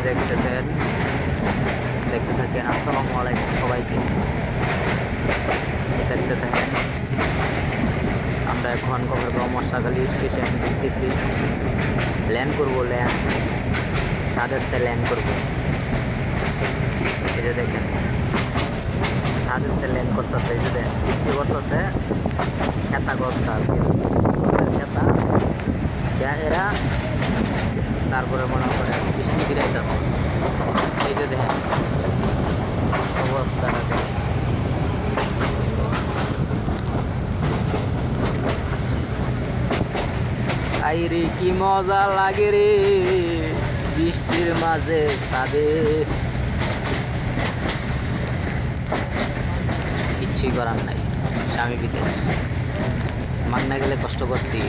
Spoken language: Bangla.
দেখতেছেন, দেখতে থাকেন। আসসালামু আলাইকুম সবাইকে, দেখতে থাকেন। আমরা এখন গভর্নর মশাখালী স্টেশন দেখতেছি, ল্যান্ড করবো, ছাদেরতে ল্যান্ড করবো। এই যে দেখেন ছাদেরতে ল্যান্ড করতেছে, এই যে বৃষ্টি করতেছে, খেতা গস্তা খেতা এরা, তারপরে মনে করে বৃষ্টি গিরাইতেছে। এই যে দেখেন অবস্থাটা দেখেন। আইরে কি মজা লাগে রে বৃষ্টির মাঝে ছাদে। কিচ্ছুই করার নাই, স্বামী বিদেশ, মাগনা গেলে কষ্ট করতেই।